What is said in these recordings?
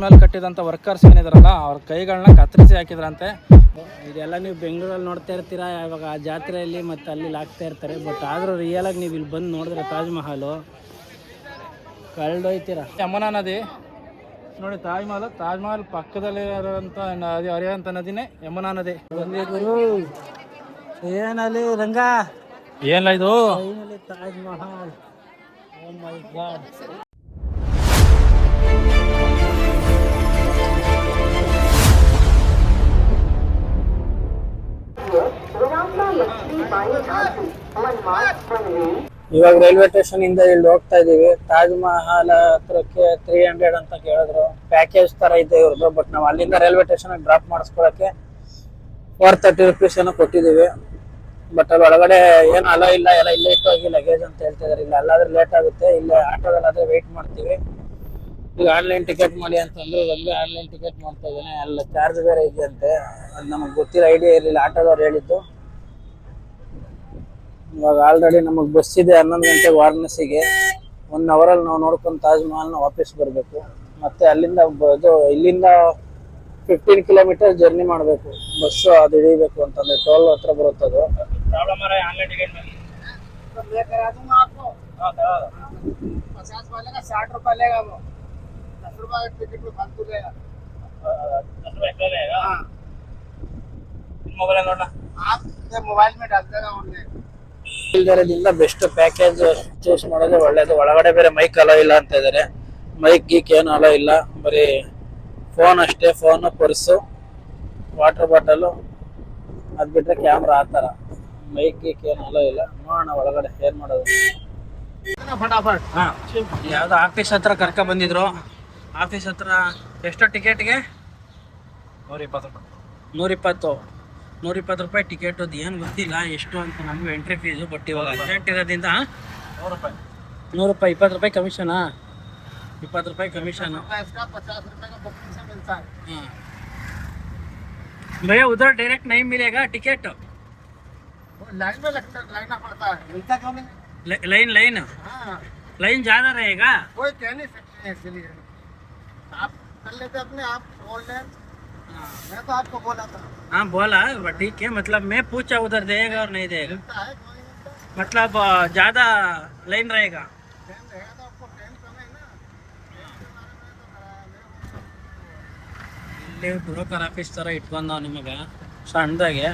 Mahal ಕಟ್ಟಿದಂಥ workers ಏನಿದಾರಲ್ಲ ಅವ್ರ ಕೈಗಳನ್ನ ಕತ್ತರಿಸಿ ಹಾಕಿದ್ರಂತೆ. ಇದೆಲ್ಲ ನೀವು ಬೆಂಗಳೂರಲ್ಲಿ ನೋಡ್ತಾ ಇರ್ತೀರಾ, ಇವಾಗ ಆ ಜಾತ್ರೆಯಲ್ಲಿ ಮತ್ತು ಅಲ್ಲಿ ಹಾಕ್ತಾ ಇರ್ತಾರೆ. ಬಟ್ ಆದರೂ ರಿಯಲಾಗಿ ನೀವು ಇಲ್ಲಿ ಬಂದು ನೋಡಿದ್ರೆ ತಾಜ್ ಮಹಲು ಕಳೆದೋಯ್ತೀರ. ಯಮುನಾ ನದಿ ನೋಡಿ, ತಾಜ್ ಮಹಲ್ ಪಕ್ಕದಲ್ಲಿ ಇರುವಂಥ ನದಿ, ಹರಿಯುವಂಥ ನದಿನೇ ಯಮುನಾ ನದಿ. ಗುರು ಏನಲ್ಲಿ ರಂಗ, ಏನಿಲ್ಲ ಇದು ತಾಜ್ ಮಹಲ್. ಓ ಮೈ ಗಾಡ್. ಇವಾಗ ರೈಲ್ವೆ ಸ್ಟೇಷನ್ ಇಂದ ಇಲ್ಲಿ ಹೋಗ್ತಾ ಇದೀವಿ. ತಾಜ್ ಮಹಲ್ ಹತ್ರಕ್ಕೆ 300 ಅಂತ ಕೇಳಿದ್ರು. ಪ್ಯಾಕೇಜ್ ತರ ಇದೆ ಇವ್ರದ್ದು. ಬಟ್ ನಾವು ಅಲ್ಲಿಂದ ರೈಲ್ವೆ ಸ್ಟೇಷನ್ ಡ್ರಾಪ್ ಮಾಡಿಸ್ಕೊಳಕ್ಕೆ 430 ರೂಪೀಸ್ ಏನೋ ಕೊಟ್ಟಿದೀವಿ. ಬಟ್ ಅಲ್ಲಿ ಒಳಗಡೆ ಏನು ಅಲೋ ಇಲ್ಲ, ಎಲ್ಲ ಇಲ್ಲೇ ಇಟ್ಟು ಹೋಗಿ ಲಗೇಜ್ ಅಂತ ಹೇಳ್ತಾ ಇದಾರೆ. ಇಲ್ಲ ಅಲ್ಲಾದ್ರೆ ಲೇಟ್ ಆಗುತ್ತೆ, ಇಲ್ಲೇ ಆಟೋದಲ್ಲಾದ್ರೆ ವೆಯ್ಟ್ ಮಾಡ್ತೀವಿ. ಈಗ ಆನ್ಲೈನ್ ಟಿಕೆಟ್ ಮಾಡಿ ಅಂತಂದ್ರೆ ರೈಲ್ವೆ ಆನ್ಲೈನ್ ಟಿಕೆಟ್ ಮಾಡ್ತಾ ಇದ್ದೇನೆ. ಎಲ್ಲ ಚಾರ್ಜ್ ಬೇರೆ ಇದೆಯಂತೆ, ಅದು ನಮಗೆ ಗೊತ್ತಿರೋ ಐಡಿಯಾ ಇರಲಿಲ್ಲ, ಆಟೋದವ್ರು ಹೇಳಿದ್ದು. ಇವಾಗ ಆಲ್ರೆಡಿ ನಮಗೆ ಬಸ್ ಇದೆ 11 ಗಂಟೆಗೆ ವಾರಣಾಸಿಗೆ. 1 ಅವರಲ್ಲಿ ನಾವು ನೋಡ್ಕೊಂಡು ತಾಜ್ ಮಹಲ್ನ ವಾಪಸ್ ಬರಬೇಕು. ಮತ್ತೆ ಅಲ್ಲಿಂದ ಇಲ್ಲಿಂದ 15 ಕಿಲೋಮೀಟರ್ ಜರ್ನಿ ಮಾಡಬೇಕು. ಬಸ್ಸು ಅದು ಹಿಡಿಬೇಕು ಅಂತಂದ್ರೆ ಟೋಲ್ ಹತ್ರ ಬರುತ್ತದು. ಆನ್ಲೈನ್ ಟಿಕೆಟ್ ಮೇಲೆ 50 वाले का 60 रुपये लेगा वो, 10 रुपये टिकट में फालतू लेगा। 10 रुपये लेगा। मोबाइल ನೋಡೋಣ, आप मोबाइल में डाल देगा ऑनलाइन. ಇದರಿಂದ ಬೆಸ್ಟ್ ಪ್ಯಾಕೇಜ್ ಚೂಸ್ ಮಾಡೋದು ಒಳ್ಳೇದು. ಒಳಗಡೆ ಬೇರೆ ಮೈಕ್ ಅಲೋ ಇಲ್ಲ ಅಂತ ಇದ್ದಾರೆ. ಮೈಕ್ ಗೀಕ್ ಏನು ಅಲೋ ಇಲ್ಲ, ಬರೀ ಫೋನ್ ಅಷ್ಟೇ. ಫೋನು, ಪರ್ಸು, ವಾಟರ್ ಬಾಟಲು, ಅದು ಬಿಟ್ಟರೆ ಕ್ಯಾಮ್ರಾ ಆ ಥರ. ಮೈಕ್ ಗೀಕ್ ಏನು ಅಲೋ ಇಲ್ಲ. ನೋಡೋಣ ಒಳಗಡೆ ಏನು ಮಾಡೋದು. ಫಟಾಫಟ್. ಹಾಂ, ಯಾವುದೋ ಆಫೀಸ್ ಹತ್ರ ಕರ್ಕೊ ಬಂದಿದ್ರು. ಆಫೀಸ್ ಹತ್ರ ಎಷ್ಟು ಟಿಕೆಟ್ಗೆ? 120 ರೂಪಾಯಿ. 120 ರೂಪಾಯಿ ಟಿಕೆಟ್. ಅದು ಏನು ಗೊತ್ತಿಲ್ಲ ಎಷ್ಟು ಅಂತ ನಮಗೂ ಎಂಟ್ರಿ ಫೀಸು. ಬಟ್ ಇವಾಗ ಅರ್ಜೆಂಟ್ ಇರೋದ್ರಿಂದ 100 ರೂಪಾಯಿ. 100 ರೂಪಾಯಿ, 20 ರೂಪಾಯಿ ಕಮಿಷನಾ? 20 ರೂಪಾಯಿ ಕಮಿಷನ್. भैया उधर डायरेक्ट नहीं मिलेगा टिकट? लाइन में लगना पड़ता है, मिलता क्यों नहीं? लाइन हाँ, लाइन ज़्यादा रहेगा. कोई कह नहीं सकते इसलिए आप कर लेते अपने आप ऑनलाइन. मैं तो आपको बोला था. हाँ बोला, ठीक है. मतलब मैं पूछा उधर देगा और नहीं देगा, मतलब ज़्यादा लाइन रहेगा. टाइम रहेगा तो आपको टाइम कम है ना. ಇಲ್ಲಿ ಬ್ರೋಕರ್ ಆಫೀಸ್ ಥರ ಇಟ್ಕೊಂಡು ನಿಮಗೆ ಸಣ್ಣದಾಗೆ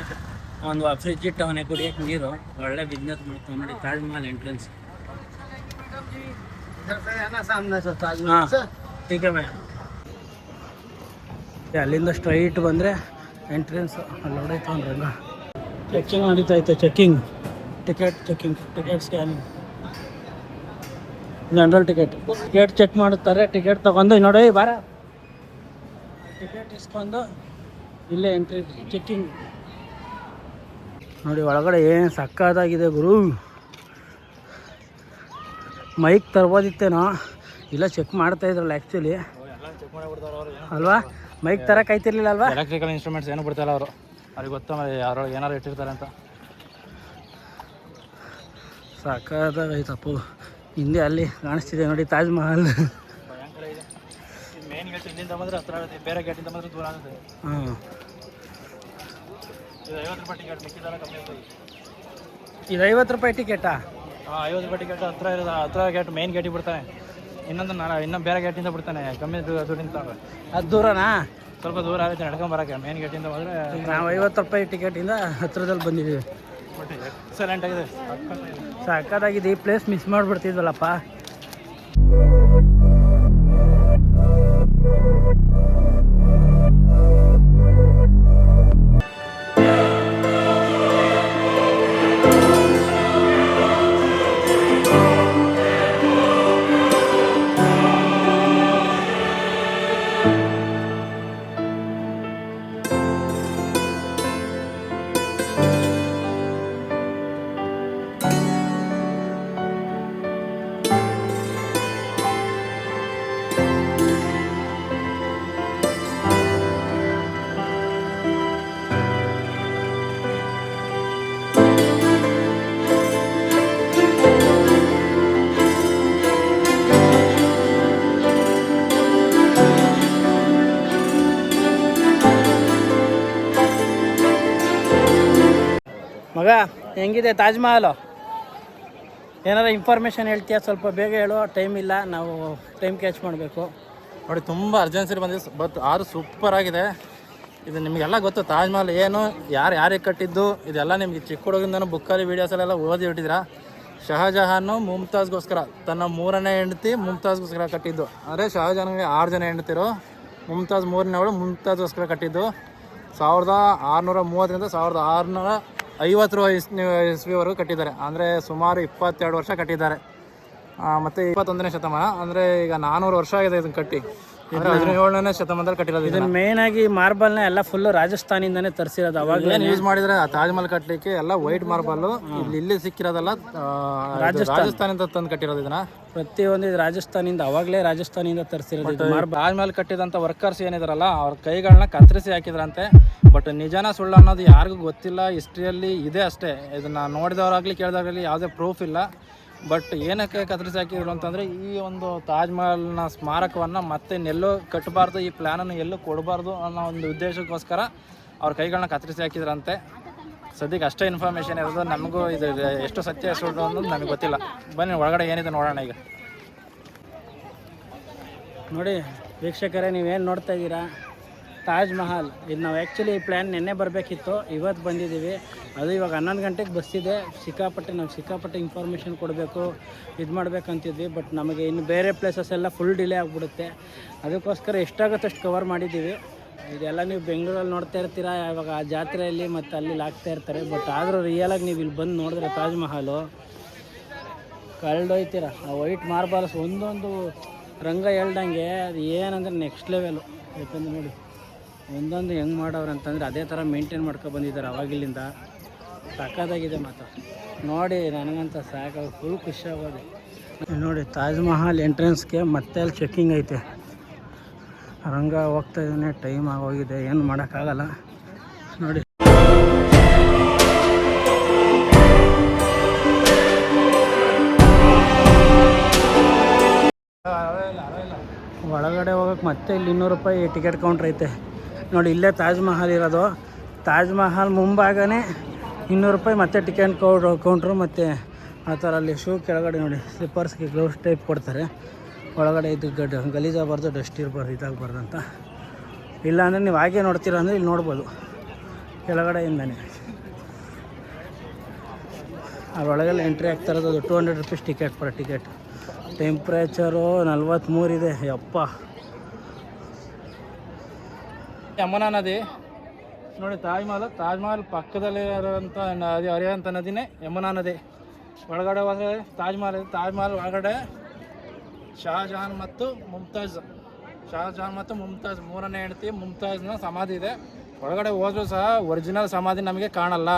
ಒಂದು ಫ್ರಿಜ್ ಇಟ್ಟವನೇ ಕುಡಿಯೋಕೆ ನೀರು. ಒಳ್ಳೆ ಬಿಸ್ನೆಸ್ ಮಾಡ್ತಾವೆ ನೋಡಿ. ತಾಜ್ ಮಹಲ್ ಎಂಟ್ರೆನ್ಸ್. ಹಾಂ, ठीक है भाई. ಅಲ್ಲಿಂದ ಸ್ಟ್ರೈಟ್ ಬಂದರೆ ಎಂಟ್ರೆನ್ಸ್. ಅಲ್ಲಿ ಹೊಡೈತೆ ರಂಗ. ಚೆಕಿಂಗ್ ನಡೀತೈತೆ. Checking ticket scanning, general ticket check ಮಾಡುತ್ತಾರೆ. ಟಿಕೆಟ್ ತೊಗೊಂಡು ನೋಡಿ ಬಾರ, ಟಿಕೆಟ್ ಇಸ್ಕೊಂಡು ಇಲ್ಲೇ ಎಂಟ್ರಿ ಚೆಕಿಂಗ್ ನೋಡಿ. ಒಳಗಡೆ ಏನು ಸಕ್ಕತ್ತಾಗಿದೆ ಗುರು. ಮೈಕ್ ತರ್ಬೋದಿತ್ತೇನೋ, ಇಲ್ಲ ಚೆಕ್ ಮಾಡ್ತಾ ಇದ್ರಲ್ಲ ಆ್ಯಕ್ಚುಲಿ ಅಲ್ವಾ. ಮೈಕ್ ತರಕ್ಕೆ ಆಯ್ತಿರ್ಲಿಲ್ಲ ಅಲ್ವಾ. ಎಲೆಕ್ಟ್ರಿಕಲ್ ಇನ್ಸ್ಟ್ರೂಮೆಂಟ್ಸ್ ಏನು ಬಿಡ್ತಾಯಿಲ್ಲ ಅವರು. ಅವ್ರಿಗೆ ಗೊತ್ತ ಯಾರೋ ಏನಾರು ಇಟ್ಟಿರ್ತಾರೆ ಅಂತ. ಸಾಕಾಗೈತಪ್ಪು. ಹಿಂದೆ ಅಲ್ಲಿ ಕಾಣಿಸ್ತಿದೆ ನೋಡಿ ತಾಜ್ ಮಹಲ್. ಮೇನ್ ಗೇಟ್ ಇಲ್ಲಿಂದ ಬಂದರೆ ಹತ್ರ ಆಗುತ್ತೆ, ಬೇರೆ ಗೇಟಿಂದ ಬಂದರೆ ದೂರ ಆಗುತ್ತೆ. ಹಾಂ, ಇದು 50 ರೂಪಾಯಿ ಟಿಕೆಟ್, ಮಿಕ್ಕಿದೆಲ್ಲ ಕಮ್ಮಿ ಆಗುತ್ತೆ. ಇದು 50 ರೂಪಾಯಿ ಟಿಕೆಟಾ? ಹಾಂ, 50 ರೂಪಾಯಿ ಟಿಕೆಟ್. ಹತ್ರ ಗೇಟ್ ಮೇನ್ ಗೇಟಿಗೆ ಬಿಡ್ತಾನೆ. ಇನ್ನೊಂದು ಬೇರೆ ಗೇಟಿಂದ ಬಿಡ್ತಾನೆ, ಕಮ್ಮಿ ದುಡ್ಡಿಂದ ತಗೊಂಡ್ರೆ. ಅದು ದೂರನಾ? ಸ್ವಲ್ಪ ದೂರ ಆಗುತ್ತೆ ನಡ್ಕೊಂಬರೋಕ್ಕೆ. ಮೇನ್ ಗೇಟಿಂದ ಬಂದರೆ ನಾವು 50 ರೂಪಾಯಿ ಟಿಕೆಟಿಂದ ಹತ್ರದಲ್ಲಿ ಬಂದಿದ್ದೀವಿ. ಬಟ್ ಎಕ್ಸಲೆಂಟ್ ಆಗಿದೆ, ಸಾಕಾಗಿದೆ. ಈ ಪ್ಲೇಸ್ ಮಿಸ್ ಮಾಡಿಬಿಡ್ತಿದ್ವಲ್ಲಪ್ಪ. ಮಗ ಹೆಂಗಿದೆ ತಾಜ್ ಮಹಲ್? ಏನಾರ ಇನ್ಫಾರ್ಮೇಷನ್ ಹೇಳ್ತೀಯಾ? ಸ್ವಲ್ಪ ಬೇಗ ಹೇಳು, ಟೈಮ್ ಇಲ್ಲ, ನಾವು ಟೈಮ್ ಕ್ಯಾಚ್ ಮಾಡಬೇಕು. ನೋಡಿ ತುಂಬ ಅರ್ಜೆನ್ಸಿ ಬಂದಿದೆ, ಬಟ್ ಆದರೂ ಸೂಪರ್ ಆಗಿದೆ. ಇದು ನಿಮಗೆಲ್ಲ ಗೊತ್ತು ತಾಜ್ ಮಹಲ್ ಏನು, ಯಾರಿಗೆ ಕಟ್ಟಿದ್ದು ಇದೆಲ್ಲ ನಿಮಗೆ ಚಿಕ್ಕ ಹುಡುಗಿಂದನೂ ಬುಕ್ಕಲ್ಲಿ ವೀಡಿಯೋಸಲ್ಲೆಲ್ಲ ಓದಿ ಬಿಟ್ಟಿದ್ದೀರಾ. ಶಹಜಹಾನು ಮುಮ್ತಾಜ್ಗೋಸ್ಕರ, ತನ್ನ 3ನೇ ಹೆಂಡತಿ ಮುಮ್ತಾಜ್ಗೋಸ್ಕರ ಕಟ್ಟಿದ್ದು. ಅಂದರೆ ಶಹಜಹಾನ್ಗೆ 6 ಜನ ಹೆಂಡತಿರು, ಮುಮ್ತಾಜ್ 3ನೇವಳು ಮುಮ್ತಾಜ್ಗೋಸ್ಕರ ಕಟ್ಟಿದ್ದು. 1630ರಿಂದ 1650 ಇಸ್ವಿವರೆಗೂ ಕಟ್ಟಿದ್ದಾರೆ. ಅಂದರೆ ಸುಮಾರು 22 ವರ್ಷ ಕಟ್ಟಿದ್ದಾರೆ. ಮತ್ತು 21ನೇ ಶತಮಾನ, ಅಂದರೆ ಈಗ 400 ವರ್ಷ ಆಗಿದೆ ಇದನ್ನು ಕಟ್ಟಿ. 17ನೇ ಶತಮಾನದಲ್ಲಿ ಕಟ್ಟಿರೋದು. ಇದನ್ನು ಮೇನ್ ಆಗಿ ಮಾರ್ಬಲ್ನ ಎಲ್ಲ ಫುಲ್ಲು ರಾಜಸ್ಥಾನಿಂದನೇ ತರಿಸಿರೋದು. ಅವಾಗ ಏನು ಯೂಸ್ ಮಾಡಿದ್ರೆ ತಾಜ್ ಮಹಲ್ ಕಟ್ಟಲಿಕ್ಕೆ ಎಲ್ಲ ವೈಟ್ ಮಾರ್ಬಲ್ಲು. ಇಲ್ಲಿ ಸಿಕ್ಕಿರೋದಲ್ಲ ರಾಜಸ್ಥಾನದಿಂದ ತಂದು ಕಟ್ಟಿರೋದು. ಇದನ್ನ ಪ್ರತಿಯೊಂದು ಇದು ರಾಜಸ್ಥಾನಿಂದ, ಅವಾಗಲೇ ರಾಜಸ್ಥಾನಿಂದ ತರಿಸಿರೋದು. ತಾಜ್ ಮಹಲ್ ಕಟ್ಟಿದಂಥ ವರ್ಕರ್ಸ್ ಏನಿದಾರಲ್ಲ ಅವ್ರ ಕೈಗಳನ್ನ ಕತ್ತರಿಸಿ ಹಾಕಿದ್ರಂತೆ. ಬಟ್ ನಿಜಾನ ಸುಳ್ಳು ಅನ್ನೋದು ಯಾರಿಗೂ ಗೊತ್ತಿಲ್ಲ. ಹಿಸ್ಟ್ರಿಯಲ್ಲಿ ಇದೆ ಅಷ್ಟೇ. ಇದನ್ನು ನೋಡಿದವರಾಗಲಿ ಕೇಳಿದವರಾಗಲಿ ಯಾವುದೇ ಪ್ರೂಫ್ ಇಲ್ಲ. ಬಟ್ ಏನಕ್ಕೆ ಕತ್ತರಿಸಿ ಹಾಕಿದ್ರು ಅಂತಂದರೆ ಈ ಒಂದು ತಾಜ್ ಮಹಲ್ನ ಸ್ಮಾರಕವನ್ನು ಮತ್ತೆ ಎಲ್ಲೂ ಕಟ್ಟಬಾರ್ದು, ಈ ಪ್ಲ್ಯಾನನ್ನು ಎಲ್ಲೂ ಕೊಡಬಾರ್ದು ಅನ್ನೋ ಒಂದು ಉದ್ದೇಶಕ್ಕೋಸ್ಕರ ಅವ್ರ ಕೈಗಳನ್ನ ಕತ್ತರಿಸಿ ಹಾಕಿದ್ರಂತೆ. ಸದ್ಯಕ್ಕೆ ಅಷ್ಟೇ ಇನ್ಫಾರ್ಮೇಷನ್ ಇರೋದು. ನಮಗೂ ಇದು ಎಷ್ಟು ಸತ್ಯ ಸುಳ್ಳು ಅನ್ನೋದು ನಮಗೆ ಗೊತ್ತಿಲ್ಲ. ಬನ್ನಿ ಒಳಗಡೆ ಏನಿದೆ ನೋಡೋಣ. ಈಗ ನೋಡಿ ವೀಕ್ಷಕರೇ, ನೀವೇನು ನೋಡ್ತಾ ಇದ್ದೀರಾ ತಾಜ್ ಮಹಲ್. ಇದು ನಾವು ಆ್ಯಕ್ಚುಲಿ ಈ ಪ್ಲ್ಯಾನ್ ನೆನ್ನೆ ಬರಬೇಕಿತ್ತು, ಇವತ್ತು ಬಂದಿದ್ದೀವಿ. ಅದು ಇವಾಗ 11 ಗಂಟೆಗೆ ಬಸ್ಸಿದೆ. ಸಿಕ್ಕಾಪಟ್ಟೆ ಇನ್ಫಾರ್ಮೇಷನ್ ಕೊಡಬೇಕು, ಇದು ಮಾಡಬೇಕಂತಿದ್ವಿ. ಬಟ್ ನಮಗೆ ಇನ್ನು ಬೇರೆ ಪ್ಲೇಸಸ್ ಎಲ್ಲ ಫುಲ್ ಡಿಲೇ ಆಗಿಬಿಡುತ್ತೆ. ಅದಕ್ಕೋಸ್ಕರ ಎಷ್ಟಾಗುತ್ತೆ ಅಷ್ಟು ಕವರ್ ಮಾಡಿದ್ದೀವಿ. ಇದೆಲ್ಲ ನೀವು ಬೆಂಗಳೂರಲ್ಲಿ ನೋಡ್ತಾ ಇರ್ತೀರಾ, ಇವಾಗ ಆ ಜಾತ್ರೆಯಲ್ಲಿ ಮತ್ತು ಅಲ್ಲಿ ಹಾಕ್ತಾ ಇರ್ತಾರೆ. ಬಟ್ ಆದರೂ ರಿಯಲಾಗಿ ನೀವು ಇಲ್ಲಿ ಬಂದು ನೋಡಿದ್ರೆ ತಾಜ್ ಮಹಲು ಕಳೆದೊಯ್ತೀರ. ಆ ವೈಟ್ ಮಾರ್ಬಲ್ಸ್ ಒಂದೊಂದು ರಂಗ ಹೇಳ್ದಂಗೆ ಅದು ಏನಂದ್ರೆ ನೆಕ್ಸ್ಟ್ ಲೆವೆಲು. ಯಾಕಂದ್ರೆ ನೋಡಿ ಒಂದೊಂದು ಹೆಂಗೆ ಮಾಡೋರು ಅಂತಂದರೆ ಅದೇ ಥರ ಮೇಂಟೈನ್ ಮಾಡ್ಕೊ ಬಂದಿದ್ದಾರೆ ಅವಾಗಿಲ್ಲಿಂದ. ಸಕ್ಕತ್ತಾಗಿದೆ ಮಾತ್ರ. ನೋಡಿ ನನಗಂತ ಸಾಕಾಗ ಫುಲ್ ಖುಷಿ ಆಗೋದು. ನೋಡಿ ತಾಜ್ ಮಹಲ್ ಎಂಟ್ರೆನ್ಸ್ಗೆ ಮತ್ತೆ ಅಲ್ಲಿ ಚೆಕ್ಕಿಂಗ್ ಐತೆ. ರಂಗ ಹೋಗ್ತಾ ಇದ್ದಾನೆ, ಟೈಮ್ ಆಗೋಗಿದೆ, ಏನು ಮಾಡೋಕ್ಕಾಗಲ್ಲ. ನೋಡಿ ಒಳಗಡೆ ಹೋಗೋಕ್ಕೆ ಮತ್ತೆ ಇಲ್ಲಿ 200 ರೂಪಾಯಿ ಟಿಕೆಟ್ ಕೌಂಟ್ರ್ ಐತೆ. ನೋಡಿ ಇಲ್ಲೇ ತಾಜ್ ಮಹಲ್ ಇರೋದು. ತಾಜ್ ಮಹಲ್ ಮುಂಭಾಗನೇ 200 ರೂಪಾಯಿ ಮತ್ತೆ ಟಿಕೆಟ್ ಕೌಂಟ್ರು. ಮತ್ತು ಆ ಥರ ಅಲ್ಲಿ ಶೂ ಕೆಳಗಡೆ ನೋಡಿ ಸ್ಲಿಪ್ಪರ್ಸ್ಗೆ ಗ್ಲೌಸ್ ಟೈಪ್ ಕೊಡ್ತಾರೆ. ಒಳಗಡೆ ಇದು ಗಲೀಜಾಗಬಾರ್ದು, ಡಸ್ಟ್ ಇರಬಾರ್ದು, ಇದಾಗಬಾರ್ದು ಅಂತ. ಇಲ್ಲಾಂದರೆ ನೀವು ಹಾಗೆ ನೋಡ್ತೀರ ಅಂದರೆ ಇಲ್ಲಿ ನೋಡ್ಬೋದು ಕೆಳಗಡೆಯಿಂದನೇ. ಅದರೊಳಗೆಲ್ಲ ಎಂಟ್ರಿ ಆಗ್ತಾ ಇರೋದು. ಅದು 200 rupees ticket per ticket. Temperature 43 ಇದೆ. ಯಪ್ಪ. ಯಮುನಾ ನದಿ ನೋಡಿ. ತಾಜ್ ಮಹಲ್ ಪಕ್ಕದಲ್ಲಿ ಇರೋಂಥ ನದಿ, ಹರಿಯೋಂಥ ನದಿನೇ ಯಮುನಾ ನದಿ. ಒಳಗಡೆ ಹೋದರೆ ತಾಜ್ ಮಹಲ್ ಒಳಗಡೆ ಶಹಜಹಾನ್ ಮತ್ತು ಮುಮ್ತಾಜ್ 3ನೇ ಹೆಂಡತಿ ಮುಮ್ತಾಜ್ನ ಸಮಾಧಿ ಇದೆ. ಒಳಗಡೆ ಹೋದ್ರೂ ಸಹ ಒರಿಜಿನಲ್ ಸಮಾಧಿ ನಮಗೆ ಕಾಣಲ್ಲ.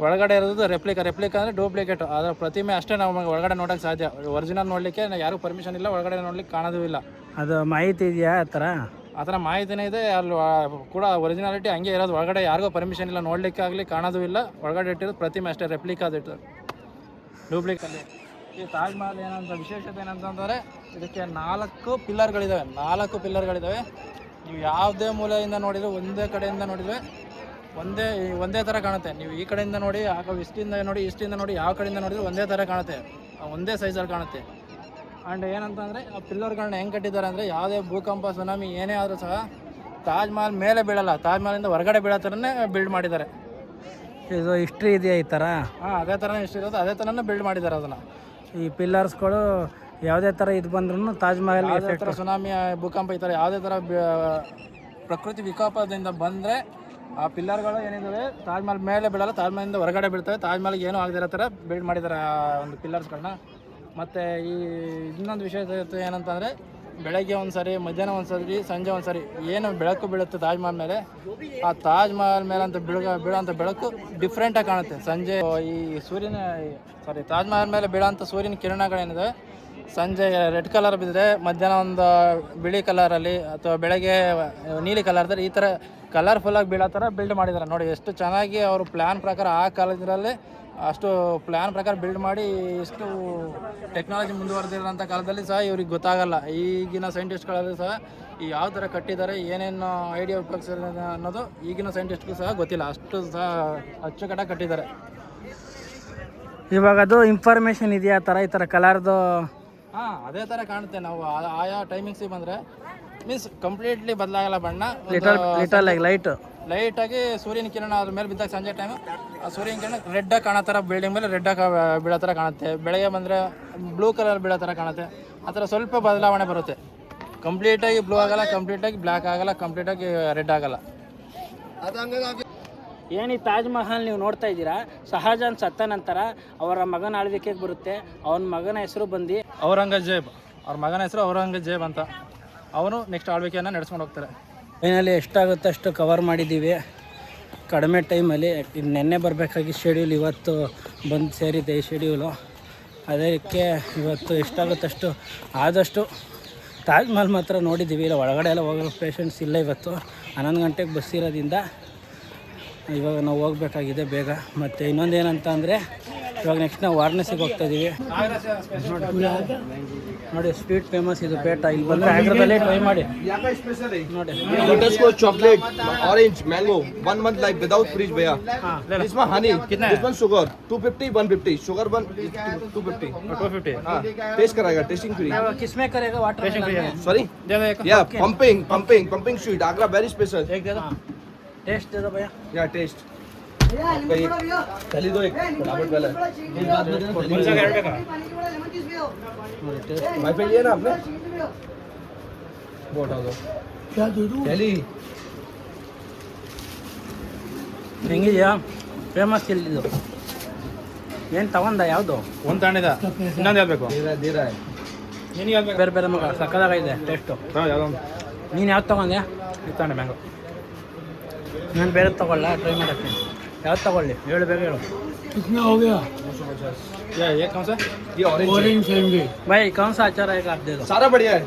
ಒಳಗಡೆ ಇರೋದು ರೆಪ್ಲಿಕಾ ಅಂದರೆ ಡೂಪ್ಲಿಕೇಟ್. ಅದರ ಪ್ರತಿಮೆ ಅಷ್ಟೇ ನಮಗೆ ಒಳಗಡೆ ನೋಡೋಕ್ಕೆ ಸಾಧ್ಯ. ಒರಿಜಿನಲ್ ನೋಡಲಿಕ್ಕೆ ಯಾರೂ ಪರ್ಮಿಷನ್ ಇಲ್ಲ, ಒಳಗಡೆ ನೋಡ್ಲಿಕ್ಕೆ ಕಾಣೋದು ಇಲ್ಲ. ಅದು ಮಾಹಿತಿ ಇದೆಯಾ? ಆ ಥರ ಮಾಹಿತಿನೇ ಇದೆ. ಅಲ್ಲಿ ಕೂಡ ಒರಿಜಿನಾಲಿಟಿ ಹಂಗೆ ಇರೋದು. ಒಳಗಡೆ ಯಾರಿಗೂ ಪರ್ಮಿಷನ್ ಇಲ್ಲ, ನೋಡಲಿಕ್ಕೆ ಆಗಲಿ ಕಾಣೋದು ಇಲ್ಲ. ಒಳಗಡೆ ಇಟ್ಟಿರೋದು ಪ್ರತಿಮೆ ಅಷ್ಟೇ, ರೆಪ್ಲಿಕಾದಿಟ್ಟು ಡೂಪ್ಲಿಕೇಟ್. ಈ ತಾಜ್ ಮಹಲ್ ಏನಂತ ವಿಶೇಷತೆ ಏನಂತಂದರೆ ಇದಕ್ಕೆ 4 ಪಿಲ್ಲರ್ಗಳಿದ್ದಾವೆ. ನೀವು ಯಾವುದೇ ಮೂಲೆಯಿಂದ ನೋಡಿದರೆ, ಒಂದೇ ಕಡೆಯಿಂದ ನೋಡಿದರೆ ಒಂದೇ ಥರ ಕಾಣುತ್ತೆ. ನೀವು ಈ ಕಡೆಯಿಂದ ನೋಡಿ, ಇಷ್ಟಿಂದ ನೋಡಿ, ಯಾವ ಕಡೆಯಿಂದ ನೋಡಿದರೆ ಒಂದೇ ಥರ ಕಾಣುತ್ತೆ, ಒಂದೇ ಸೈಜಲ್ಲಿ ಕಾಣುತ್ತೆ. ಆ್ಯಂಡ್ ಏನಂತಂದರೆ ಆ ಪಿಲ್ಲರ್ಗಳನ್ನ ಹೆಂಗೆ ಕಟ್ಟಿದ್ದಾರೆ ಅಂದರೆ ಯಾವುದೇ ಭೂಕಂಪ, ಸುನಾಮಿ ಏನೇ ಆದರೂ ಸಹ ತಾಜ್ ಮಹಲ್ ಮೇಲೆ ಬೀಳಲ್ಲ, ತಾಜ್ ಮಹಲಿಂದ ಹೊರಗಡೆ ಬೀಳೋ ಥರನೇ ಬಿಲ್ಡ್ ಮಾಡಿದ್ದಾರೆ. ಇದು ಹಿಸ್ಟ್ರಿ ಇದೆಯಾ ಈ ಥರ? ಅದೇ ಥರನೇ ಹಿಸ್ಟ್ರಿ ಇರೋದು, ಅದೇ ಥರನೇ ಬಿಲ್ಡ್ ಮಾಡಿದ್ದಾರೆ ಅದನ್ನು. ಈ ಪಿಲ್ಲರ್ಸ್ಗಳು ಯಾವುದೇ ಥರ ಇದು ಬಂದ್ರೂ ತಾಜ್ ಮಹಲ್ ಯಾವುದೇ ಥರ ಸುನಾಮಿ, ಭೂಕಂಪ ಈ ಥರ ಯಾವುದೇ ಥರ ಪ್ರಕೃತಿ ವಿಕೋಪದಿಂದ ಬಂದರೆ ಆ ಪಿಲ್ಲರ್ಗಳು ಏನಿದ್ದಾವೆ ತಾಜ್ ಮಹಲ್ ಮೇಲೆ ಬೀಳಲ್ಲ, ತಾಜ್ ಮಹಲಿಂದ ಹೊರಗಡೆ ಬೀಳ್ತವೆ. ತಾಜ್ ಮಹಲ್ಗೆ ಏನೂ ಆಗದಿರೋ ಥರ ಬಿಲ್ಡ್ ಮಾಡಿದ್ದಾರೆ ಆ ಒಂದು ಪಿಲ್ಲರ್ಸ್ಗಳನ್ನ. ಮತ್ತು ಈ ಇನ್ನೊಂದು ವಿಶೇಷತೆ ಏನಂತಂದರೆ ಬೆಳಗ್ಗೆ ಒಂದು ಸರಿ, ಮಧ್ಯಾಹ್ನ ಒಂದು ಸರಿ, ಸಂಜೆ ಒಂದು ಸರಿ ಏನು ಬೆಳಕು ಬೀಳುತ್ತೆ ತಾಜ್ ಮಹಲ್ ಮೇಲೆ, ಆ ತಾಜ್ ಮಹಲ್ ಮೇಲೆ ಅಂತ ಬೀಳೋಂಥ ಬೆಳಕು ಡಿಫ್ರೆಂಟಾಗಿ ಕಾಣುತ್ತೆ. ಸಂಜೆ ಈ ತಾಜ್ ಮಹಲ್ ಮೇಲೆ ಬೀಳೋಂಥ ಸೂರ್ಯನ ಕಿರಣಗಳೇನಿದೆ ಸಂಜೆ ರೆಡ್ ಕಲರ್ ಬಿದ್ದರೆ, ಮಧ್ಯಾಹ್ನ ಒಂದು ಬಿಳಿ ಕಲರಲ್ಲಿ ಅಥವಾ ಬೆಳಗ್ಗೆ ನೀಲಿ ಕಲರ್ದಲ್ಲಿ ಈ ಥರ ಕಲರ್ಫುಲ್ಲಾಗಿ ಬೀಳೋ ಥರ ಬಿಲ್ಡ್ ಮಾಡಿದ್ದಾರೆ. ನೋಡಿ ಎಷ್ಟು ಚೆನ್ನಾಗಿ ಅವರು ಪ್ಲ್ಯಾನ್ ಪ್ರಕಾರ ಆ ಕಾಲದಲ್ಲಿ ಅಷ್ಟು ಪ್ಲ್ಯಾನ್ ಪ್ರಕಾರ ಬಿಲ್ಡ್ ಮಾಡಿ, ಇಷ್ಟು ಟೆಕ್ನಾಲಜಿ ಮುಂದುವರೆದಿರೋಂಥ ಕಾಲದಲ್ಲಿ ಸಹ ಇವ್ರಿಗೆ ಗೊತ್ತಾಗಲ್ಲ. ಈಗಿನ ಸೈಂಟಿಸ್ಟ್ಗಳಲ್ಲಿ ಸಹ ಈ ಯಾವ ಥರ ಕಟ್ಟಿದ್ದಾರೆ, ಏನೇನು ಐಡಿಯಾ ಉಪಯೋಗಿಸಿದ್ದಾರೆ ಅನ್ನೋದು ಈಗಿನ ಸೈಂಟಿಸ್ಟ್ಗೂ ಸಹ ಗೊತ್ತಿಲ್ಲ. ಅಷ್ಟು ಸಹ ಅಚ್ಚುಕಟ್ಟಾಗಿ ಕಟ್ಟಿದ್ದಾರೆ. ಇವಾಗ ಅದು ಇನ್ಫಾರ್ಮೇಶನ್ ಇದೆಯಾ ಆ ಥರ ಈ ಥರ ಕಲರ್ದು? ಹಾಂ, ಅದೇ ಥರ ಕಾಣುತ್ತೆ. ನಾವು ಆಯಾ ಟೈಮಿಂಗ್ಸಿಗೆ ಬಂದರೆ ಮೀನ್ಸ್ ಕಂಪ್ಲೀಟ್ಲಿ ಬದಲಾಗಲ್ಲ ಬಣ್ಣ. ಲಿಟಲ್ ಲೈಟ್ ಲೈಟಾಗಿ ಸೂರ್ಯನ ಕಿರಣ ಅದ್ರ ಮೇಲೆ ಬಿದ್ದಾಗ ಸಂಜೆ ಟೈಮು ಆ ಸೂರ್ಯನ ಕಿರಣ ರೆಡ್ಡಾಗಿ ಕಾಣೋ ಥರ, ಬಿಲ್ಡಿಂಗ್ ಮೇಲೆ ರೆಡ್ಡಾಗಿ ಬೀಳೋ ಥರ ಕಾಣುತ್ತೆ. ಬೆಳಗ್ಗೆ ಬಂದರೆ ಬ್ಲೂ ಕಲರ್ ಬೀಳೋ ಥರ ಕಾಣುತ್ತೆ. ಆ ಥರ ಸ್ವಲ್ಪ ಬದಲಾವಣೆ ಬರುತ್ತೆ. ಕಂಪ್ಲೀಟಾಗಿ ಬ್ಲೂ ಆಗಲ್ಲ, ಕಂಪ್ಲೀಟಾಗಿ ಬ್ಲ್ಯಾಕ್ ಆಗಲ್ಲ, ಕಂಪ್ಲೀಟಾಗಿ ರೆಡ್ ಆಗಲ್ಲ. ಏನು ಈ ತಾಜ್ ಮಹಲ್ ನೀವು ನೋಡ್ತಾ ಇದ್ದೀರಾ, ಶಹಜಾನ್ ಸತ್ತ ನಂತರ ಅವರ ಮಗನ ಆಳ್ವಿಕೆಗೆ ಬರುತ್ತೆ. ಅವನ ಮಗನ ಹೆಸರು ಬಂದು ಔರಂಗಜೇಬ್. ಅವ್ರ ಮಗನ ಹೆಸರು ಔರಂಗಜೇಬ್ ಅಂತ. ಅವನು ನೆಕ್ಸ್ಟ್ ಆಳ್ವಿಕೆಯನ್ನು ನಡೆಸ್ಕೊಂಡು ಹೋಗ್ತಾರೆ. ಫೈನಲಿ ಎಷ್ಟಾಗುತ್ತೆ ಅಷ್ಟು ಕವರ್ ಮಾಡಿದ್ದೀವಿ ಕಡಿಮೆ ಟೈಮಲ್ಲಿ. ನೆನ್ನೆ ಬರಬೇಕಾಗಿ ಶೆಡ್ಯೂಲ್ ಇವತ್ತು ಬಂದು ಸೇರಿದೆ ಈ ಶೆಡ್ಯೂಲು. ಅದಕ್ಕೆ ಇವತ್ತು ಎಷ್ಟಾಗುತ್ತಷ್ಟು ಆದಷ್ಟು ತಾಜ್ ಮಹಲ್ ಮಾತ್ರ ನೋಡಿದ್ದೀವಿ. ಇಲ್ಲ ಒಳಗಡೆ ಎಲ್ಲ ಹೋಗೋ ಪೇಷಂಟ್ಸ್ ಇಲ್ಲ. ಇವತ್ತು 11 ಗಂಟೆಗೆ ಬಸ್ ಇರೋದ್ರಿಂದ ಇವಾಗ ನಾವು ಹೋಗಬೇಕಾಗಿದೆ ಬೇಗ. ಮತ್ತು ಇನ್ನೊಂದು ಏನಂತ ಅಂದರೆ ಇವಾಗ ನೆಕ್ಸ್ಟ್ ನಾವು ವಾರಣಾಸಿಗೆ ಹೋಗ್ತಾಯಿದ್ದೀವಿ. ನೋಡಿ ಸ್ವೀಟ್ ಫೇಮಸ್ ಇದು ಪೇಟ. ಇಲ್ಲಿ ಬಂದರೆ ಆಗ್ರಾದಲ್ಲೇ ಟ್ರೈ ಮಾಡಿ ನೋಡಿ. Butterscotch chocolate orange mango 1 month life without fridge भैया. इसमें Honey this one sugar 250 150 sugar 250 हां टेस्ट कराएगा टेस्टिंग फ्री. किसमें करेगा वाटर टेस्टिंग फ्री? सॉरी या pumping sweet Agra very special. एक दे दो टेस्ट दे दो भैया. या टेस्ट पहले दो एक फटाफट वाला वाईफाई लिया ना आपने वो उठा दो क्या दे दूं पहले ಹೆಂಗಿದೆಯಾ? ಫೇಮಸ್ ಇಲ್ಲಿದು ಏನು ತಗೊಂಡ? ಯಾವುದು ಒಂದು ತಗೊಂಡಿದ್ದ, ಇನ್ನೊಂದು ಹೇಳ್ಬೇಕು. दे रहा है ನಿನಗೆ ಹೇಳ್ಬೇಕು. ಬೇರೆ ಬೇರೆ ಮಗ ಸಕ್ಕದಾಗಿದೆ ಟೇಸ್ಟು. ಯಾವುದೋ ನೀನು ಯಾವ್ದು ತಗೊಂಡೆ? ಇದು ತಗೊಂಡೆ ಮ್ಯಾಂಗೋ. ನಾನು ಬೇರೆ ತಗೊಳ್ಳ ಟ್ರೈ ಮಾಡೋಕ್ಕೆ. ಯಾವ್ದು ತಗೊಳ್ಳಿ ಹೇಳು, ಬೇಗ ಹೇಳು. कितना हो गया? ये कौन सा? ये ऑरेंज है भाई कौन सा अचार है आप दे दो. सारा बढ़िया है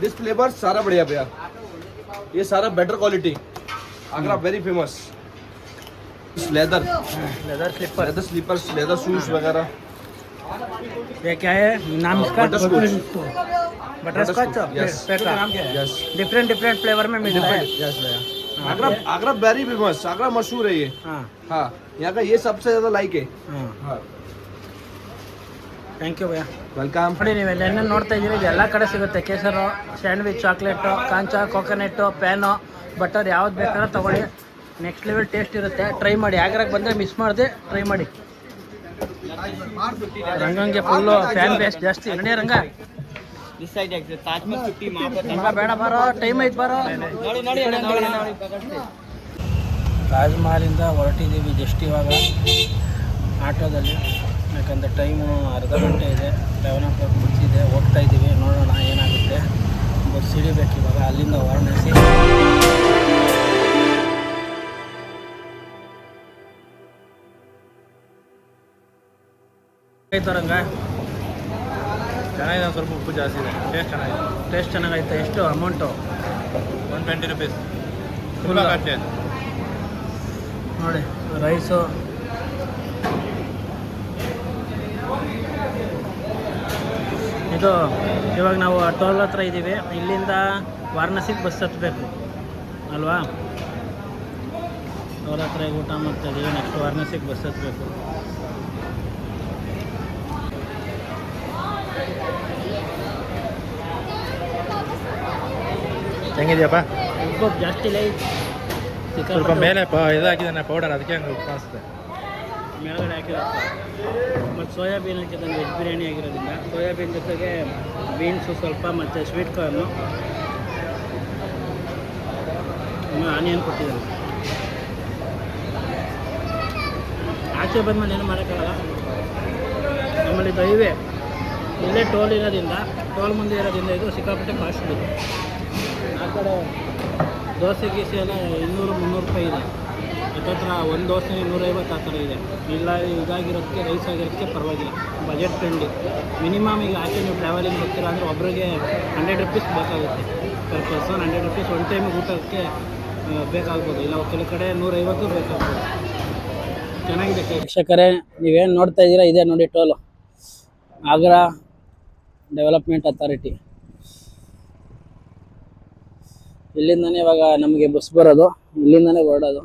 दिस फ्लेवर सारा बढ़िया भैया. ये सारा better quality Agra very famous. Leather slippers leather shoes वगैरह. ये क्या है नाम इसका? Butterscotch. Yes. Yes different flavour में मिलता है. यस भैया. Agra very famous. आगरा मशहूर है ये. हाँ हाँ यहाँ का ये सबसे ज्यादा लाइक है. हाँ हाँ ಥ್ಯಾಂಕ್ ಯು ಭಯ್ಯ. ವೆಲ್ಕಮ್. ನೋಡಿ ನೀವು ಎಲ್ಲ ನೋಡ್ತಾ ಇದ್ದೀರಿ, ಇದು ಎಲ್ಲ ಕಡೆ ಸಿಗುತ್ತೆ. ಕೇಸರು, ಸ್ಯಾಂಡ್ವಿಚ್, ಚಾಕ್ಲೇಟು, ಕಾಂಚಾ, ಕೋಕೋನಟ್ಟು, ಪ್ಯಾನು, ಬಟರ್ ಯಾವ್ದು ಬೇಕಾದ್ರೂ ತೊಗೊಳ್ಳಿ. ನೆಕ್ಸ್ಟ್ ಲೆವೆಲ್ ಟೇಸ್ಟ್ ಇರುತ್ತೆ. ಟ್ರೈ ಮಾಡಿ. ಆಗ್ರಾಗೆ ಬಂದರೆ ಮಿಸ್ ಮಾಡಿದೆ ಟ್ರೈ ಮಾಡಿ. ರಂಗಂಗೆ ಫುಲ್ಲು ಫ್ಯಾನ್ ಬೇಸ್ ಜಾಸ್ತಿ. ನಡಿ ರಂಗ ರಂಗ ಬೇಡ ಬಾರೋ, ಟೈಮ್ ಐತೆ ಬಾರೋ. ತಾಜ್ ಮಹಲಿಂದ ಹೊರಟಿದ್ದೀವಿ ಜಸ್ಟ್ ಇವಾಗ ಆಟೋದಲ್ಲಿ. ಯಾಕಂದರೆ ಟೈಮು ಅರ್ಧ ಗಂಟೆ ಇದೆ. 11 o'clock ಬಸ್ಸಿದೆ, ಹೋಗ್ತಾ ಇದ್ದೀವಿ. ನೋಡೋಣ ಏನಾಗುತ್ತೆ. ಬಸ್ ಹಿಡಿಬೇಕು ಇವಾಗ ಅಲ್ಲಿಂದ ವಾರಣಾಸಿ. ಆಯ್ತು ರಂಗ? ಚೆನ್ನಾಗಿದೆ. ಸ್ವಲ್ಪ ಉಪ್ಪು ಜಾಸ್ತಿ ಇದೆ. ಟೇಸ್ಟ್ ಚೆನ್ನಾಗಿದೆ. ಟೇಸ್ಟ್ ಚೆನ್ನಾಗೈತೆ. ಎಷ್ಟು ಅಮೌಂಟು? 120 rupees. ಫುಲ್ ಕಾಸ್ಟ್ಲಿ ಆಯಿತು ನೋಡಿ. ರೈಸು, ಇದು ಇವಾಗ ನಾವು ಟೋಲ್ ಹತ್ರ ಇದ್ದೀವಿ. ಇಲ್ಲಿಂದ ವಾರಣಾಸಿಗೆ ಬಸ್ ಹತ್ತಬೇಕು ಅಲ್ವಾ? ಟೋಲ್ ಹತ್ರ ಊಟ ಮಾಡ್ತಾ ಇದ್ದೀವಿ. ನೆಕ್ಸ್ಟ್ ವಾರಣಾಸಿಗೆ ಬಸ್ ಹತ್ತಬೇಕು. ಹೆಂಗಿದೆಯಪ್ಪ? ಉಪ್ಪು ಜಾಸ್ತಿ ಇಲ್ಲ. ಸ್ವಲ್ಪ ಮೇಲೆ ಇದು ಹಾಕಿದ್ದಾನೆ ಪೌಡರ್, ಅದಕ್ಕೆ ಹಂಗೆ ಉಪ್ಪು ಅನಿಸುತ್ತೆ. ಮೇಲ್ಗಡೆ ಹಾಕಿರುತ್ತೆ. ಮತ್ತು ಸೋಯಾಬೀನ್ ಹಾಕಿದ್ದಾನೆ ವೆಜ್ ಬಿರಿಯಾನಿ ಆಗಿರೋದ್ರಿಂದ. ಸೋಯಾಬೀನ್ ಜೊತೆಗೆ ಬೀನ್ಸು ಸ್ವಲ್ಪ ಮತ್ತು ಸ್ವೀಟ್ ಕಾರ್ನು, ಆನಿಯನ್ ಕೊಟ್ಟಿದ್ದಾನೆ. ಆಚೆ ಬಂದಮೇಲೆ ಏನು ಮಾಡೋಕ್ಕಾಗಲ್ಲ. ನಮ್ಮಲ್ಲಿ ಹೈವೇ ಇಲ್ಲೇ ಟೋಲ್ ಇರೋದ್ರಿಂದ, ಟೋಲ್ ಮುಂದೆ ಇರೋದ್ರಿಂದ ಇದು ಸಿಕ್ಕಾಪಟ್ಟೆ ಕಾಸ್ಟ್ ಇದೆ. ಆ ಕಡೆ ದೋಸೆ ಗೀಸೆ ಎಲ್ಲ 200-300 ರೂಪಾಯಿ ಇದೆ. ಹತ್ತತ್ರ ಒಂದು ದೋಸೆ 150 ಆ ಥರ ಇದೆ. ಇಲ್ಲ ಇದಾಗಿರೋದಕ್ಕೆ ರೈಸ್ ಆಗಿರೋದಕ್ಕೆ ಪರವಾಗಿಲ್ಲ, ಬಜೆಟ್ ಫ್ರೆಂಡ್ಲಿ. ಮಿನಿಮಮ್ ಈಗ ಆಚೆ ನೀವು ಟ್ರಾವೆಲಿಂಗ್ ಬರ್ತೀರಾ ಅಂದರೆ ಒಬ್ಬರಿಗೆ 100 rupees ಬೇಕಾಗುತ್ತೆ ಪರ್ ಪರ್ಸನ್. 100 rupees ಒನ್ ಟೈಮಿಗೆ ಊಟಕ್ಕೆ ಬೇಕಾಗ್ಬೋದು. ಇಲ್ಲ ಕೆಲವು ಕಡೆ 150 ಬೇಕಾಗ್ಬೋದು. ಚೆನ್ನಾಗಿದೆ. ವೀಕ್ಷಕರೇ, ನೀವೇನು ನೋಡ್ತಾ ಇದ್ದೀರಾ ಇದೆ ನೋಡಿ ಟೋಲು. Agra development authority. ಇಲ್ಲಿಂದನೇ ಇವಾಗ ನಮಗೆ ಬಸ್ ಬರೋದು, ಇಲ್ಲಿಂದನೇ ಹೊರಡೋದು.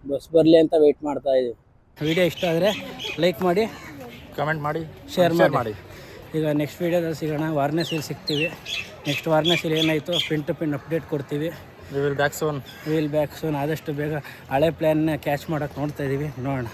ಬಸ್ ಬರಲಿ ಅಂತ ವೆಯ್ಟ್ ಮಾಡ್ತಾ ಇದ್ದೀವಿ. ವಿಡಿಯೋ ಇಷ್ಟ ಆದರೆ ಲೈಕ್ ಮಾಡಿ, ಕಮೆಂಟ್ ಮಾಡಿ, ಶೇರ್ ಮಾಡಿ. ಈಗ ನೆಕ್ಸ್ಟ್ ವೀಡಿಯೋದಲ್ಲಿ ಸಿಗೋಣ. ವಾರಣಾಸಿಯಲ್ಲಿ ಸಿಗ್ತೀವಿ. ನೆಕ್ಸ್ಟ್ ವಾರಣಾಸಿಯಲ್ಲಿ ಏನಾಯಿತು ಪಿನ್ ಟು ಪಿನ್ ಅಪ್ಡೇಟ್ ಕೊಡ್ತೀವಿ. ವಿಲ್ ಬ್ಯಾಕ್ ಸೋನ್ ಆದಷ್ಟು ಬೇಗ ಹಳೆ ಪ್ಲ್ಯಾನ್ನ ಕ್ಯಾಚ್ ಮಾಡೋಕ್ಕೆ ನೋಡ್ತಾ ಇದ್ದೀವಿ. ನೋಡೋಣ.